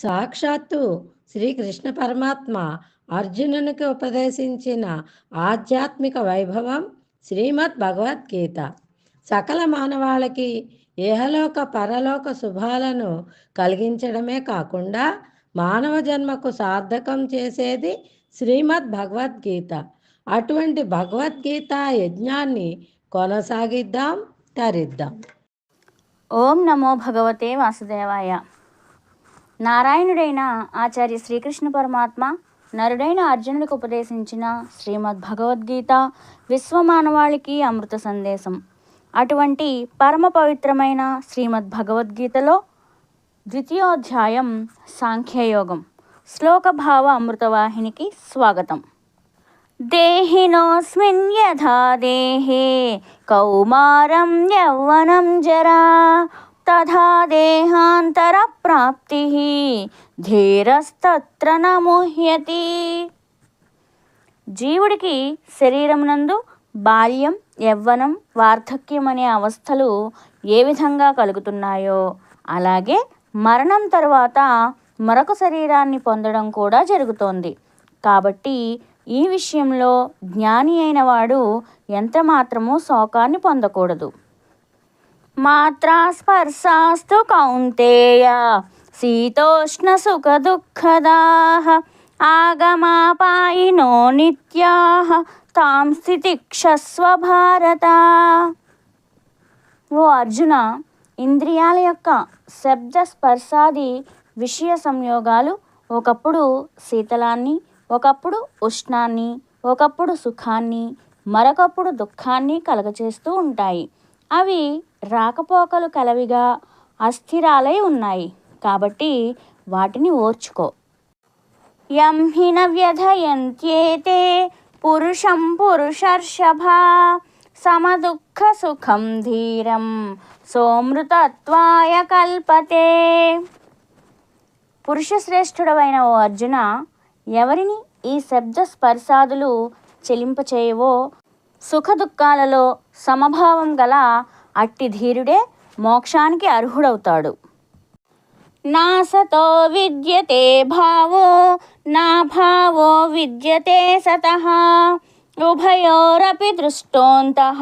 సాక్షాత్తు శ్రీకృష్ణ పరమాత్మ అర్జునునికి ఉపదేశించిన ఆధ్యాత్మిక వైభవం శ్రీమద్ భగవద్గీత. సకల మానవాళికి ఏహలోక పరలోక శుభాలను కలిగించడమే కాకుండా మానవ జన్మకు సార్థకం చేసేది శ్రీమద్ భగవద్గీత. అటువంటి భగవద్గీత యజ్ఞాన్ని కొనసాగిద్దాం, తరిద్దాం. ఓం నమో భగవతే వాసుదేవాయ. నారాయణుడైన ఆచార్య శ్రీకృష్ణ పరమాత్మ నరుడైన అర్జునుడికి ఉపదేశించిన శ్రీమద్ భగవద్గీత విశ్వమానవాళికి అమృత సందేశం. అటువంటి పరమ పవిత్రమైన శ్రీమద్ భగవద్గీతలో ద్వితీయోధ్యాయం సాంఖ్యయోగం. శ్లోకభావ అమృతవాహినికి స్వాగతం. దేహినోస్మిన్ యథా దేహే కౌమారం యౌవనం జరా తథా దేహాంతర ప్రాప్తి ధీరస్తత్ర న ముహ్యతి. జీవుడికి శరీరమునందు బాల్యం, యవ్వనం, వార్ధక్యం అనే అవస్థలు ఏ విధంగా కలుగుతున్నాయో అలాగే మరణం తరువాత మరొక శరీరాన్ని పొందడం కూడా జరుగుతోంది. కాబట్టి ఈ విషయంలో జ్ఞాని అయిన వాడు ఎంతమాత్రమూ శోకాన్ని పొందకూడదు. మాత్రా స్పర్శాస్తు కౌంతేయ శీతోష్ణ సుఖ దుఃఖదాః ఆగమాపాయినో నిత్యాః తాం స్థితిక్షస్వ భారత. ఓ అర్జున, ఇంద్రియాల యొక్క శబ్ద స్పర్శాది విషయ సంయోగాలు ఒకప్పుడు శీతలాన్ని, ఒకప్పుడు ఉష్ణాన్ని, ఒకప్పుడు సుఖాన్ని, మరొకప్పుడు దుఃఖాన్ని కలగచేస్తూ ఉంటాయి. అవి రాకపోకలు కలవిగా అస్థిరాలై ఉన్నాయి. కాబట్టి వాటిని ఓర్చుకో. యం హి న వ్యధయంత్యేతే పురుషం పురుషర్షభా సమదుఃఖ సుఖం ధీరం సోమృతత్వాయ కల్పతే. పురుషశ్రేష్ఠుడవైన ఓ అర్జున, ఎవరిని ఈ శబ్ద స్పర్శాదులు చెలింపచేయవో సుఖ దుఃఖాలలో సమభావం గల అట్టి ధీరుడే మోక్షానికి అర్హుడవుతాడు. నా సతో విద్యతే భావో నా భావో విద్యతే సతః ఉభయోరపి దృష్టోంతః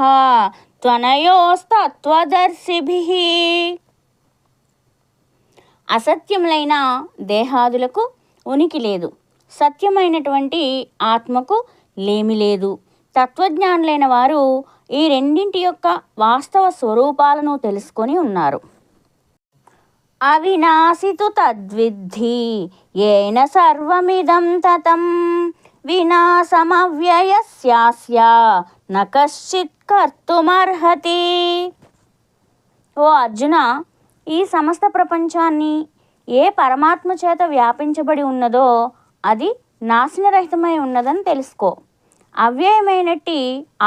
త్వనయోస్తత్వదర్శిభిః. అసత్యములైన దేహాదులకు ఉనికి లేదు, సత్యమైనటువంటి ఆత్మకు లేమి లేదు. తత్వజ్ఞానులైన వారు ఈ రెండింటి యొక్క వాస్తవ స్వరూపాలను తెలుసుకొని ఉన్నారు. అవినాశితు తద్విద్ధి ఏన సర్వమిదం తతం వినాశమవ్యయస్యాస్య న కశ్చిత్ కర్తుమర్హతి. ఓ అర్జున, ఈ సమస్త ప్రపంచాన్ని ఏ పరమాత్మ చేత వ్యాపించబడి ఉన్నదో అది నాశనరహితమై ఉన్నదని తెలుసుకో. అవ్యయమైనట్టి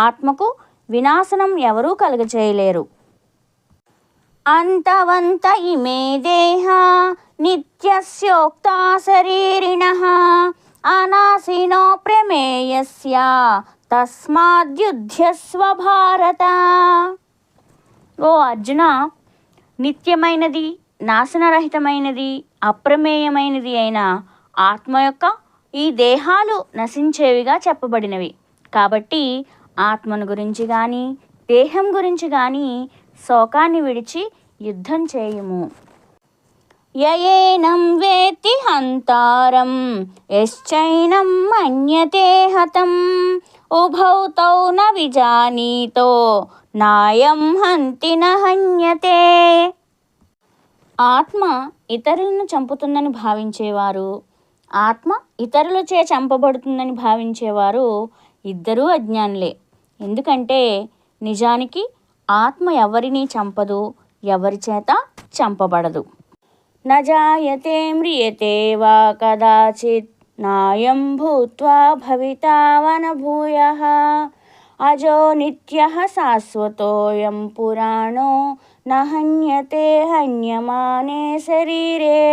ఆత్మకు వినాశనం ఎవరూ కలుగచేయలేరు. అంతవంత ఇమే దేహ నిత్యస్యోక్తా శరీరిణః అనాశినో ప్రమేయస్య తస్మాద్యుధ్యస్వ భారత. ఓ అర్జున, నిత్యమైనది, నాశనరహితమైనది, అప్రమేయమైనది అయిన ఆత్మ యొక్క ఈ దేహాలు నశించేవిగా చెప్పబడినవి. కాబట్టి ఆత్మను గురించి కానీ దేహం గురించి కానీ శోకాన్ని విడిచి యుద్ధం చేయుము. యయేనం వేత్తి హంతారం యశ్చైనం మన్యతే హతం ఉభౌ తౌ న విజానీతో నాయం హంతి న హన్యతే. ఆత్మ ఇతరులను చంపుతుందని భావించేవారు, ఆత్మ ఇతరులచే చంపబడుతుందని భావించేవారు ఇద్దరూ అజ్ఞానులే. ఎందుకంటే నిజానికి ఆత్మ ఎవరిని చంపదు, ఎవరి చేత చంపబడదు. న జాయతే మ్రియతే వా కదాచిత్ నాయం భూత్వా భవితా వన భూయః అజో నిత్యః శాశ్వతోయం పురాణో న హన్యతే హన్యమానే శరీరే.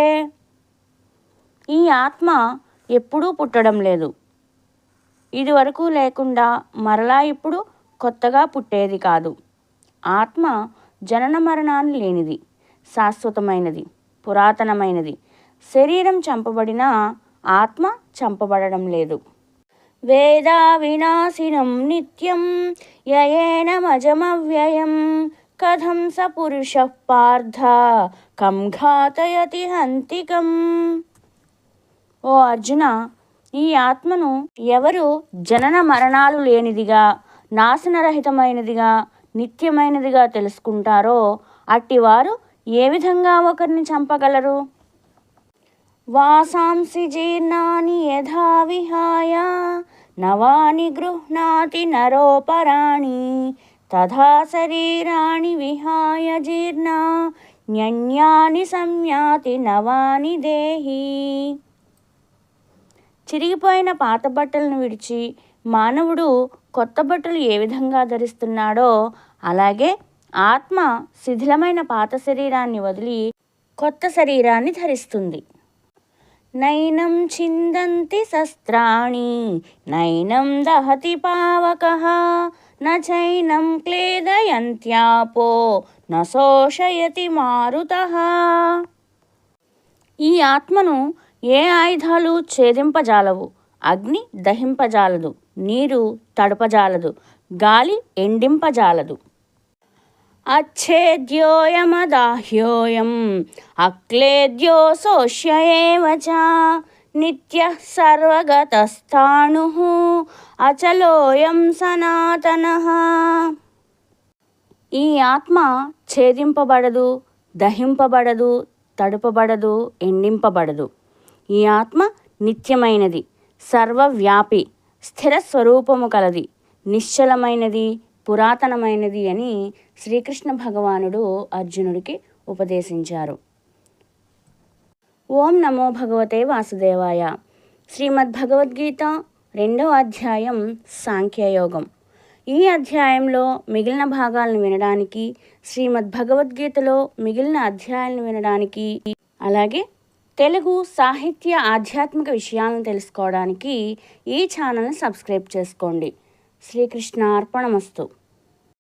ఈ ఆత్మ ఎప్పుడూ పుట్టడం లేదు, ఇదివరకు లేకుండా మరలా ఇప్పుడు కొత్తగా పుట్టేది కాదు. ఆత్మ జనన మరణాలు లేనిది, శాశ్వతమైనది, పురాతనమైనది, శరీరం చంపబడినా ఆత్మ చంపబడడం లేదు. వేదా వినాశినం నిత్యం యయేనమజమవ్యయం కథం స పురుషః పార్థ కం ఘాతయతి హంతికం. ఓ అర్జున, ఈ ఆత్మను ఎవరు జనన మరణాలు లేనిదిగా, నాశనరహితమైనదిగా, నిత్యమైనదిగా తెలుసుకుంటారో అట్టివారు ఏ విధంగా ఒకరిని చంపగలరు? వాసాంసి జీర్ణాని యథా విహాయ నవాని గృహ్ణాతి నరోపరాణి తథా శరీరాణి విహాయ జీర్ణ న్యన్యాని సంయాతి నవాని దేహి. చిరిగిపోయిన పాత బట్టలను విడిచి మానవుడు కొత్త బట్టలు ఏ విధంగా ధరిస్తున్నాడో అలాగే ఆత్మ శిథిలమైన పాత శరీరాన్ని వదిలి కొత్త శరీరాన్ని ధరిస్తుంది. నైనం ఛిందంతి శస్త్రాణి నైనం దహతి పావకః నైనం క్లేదయంత్యాపో నశోషయతి మారుతః. ఈ ఆత్మను ఏ ఆయుధాలు ఛేదింపజాలవు, అగ్ని దహింపజాలదు, నీరు తడపజాలదు, గాలి ఎండింపజాలదు. అచ్ఛేద్యోయమదాహ్యోయం అక్లేద్యో శోష్య ఏవ చ నిత్యః సర్వగతస్థాణుః అచలోయం సనాతనః. ఈ ఆత్మ ఛేదింపబడదు, దహింపబడదు, తడుపబడదు, ఎండింపబడదు. ఈ ఆత్మ నిత్యమైనది, సర్వవ్యాపి, స్థిర స్వరూపము కలది, నిశ్చలమైనది, పురాతనమైనది అని శ్రీకృష్ణ భగవానుడు అర్జునుడికి ఉపదేశించారు. ఓం నమో భగవతే వాసుదేవాయ. శ్రీమద్భగవద్గీత 2వ అధ్యాయం సాంఖ్యయోగం. ఈ అధ్యాయంలో మిగిలిన భాగాలను వినడానికి, శ్రీమద్భగవద్గీతలో మిగిలిన అధ్యాయాలను వినడానికి, అలాగే తెలుగు సాహిత్య ఆధ్యాత్మిక విషయాలను తెలుసుకోవడానికి ఈ ఛానల్ని సబ్స్క్రైబ్ చేసుకోండి. శ్రీకృష్ణ అర్పణమస్తు.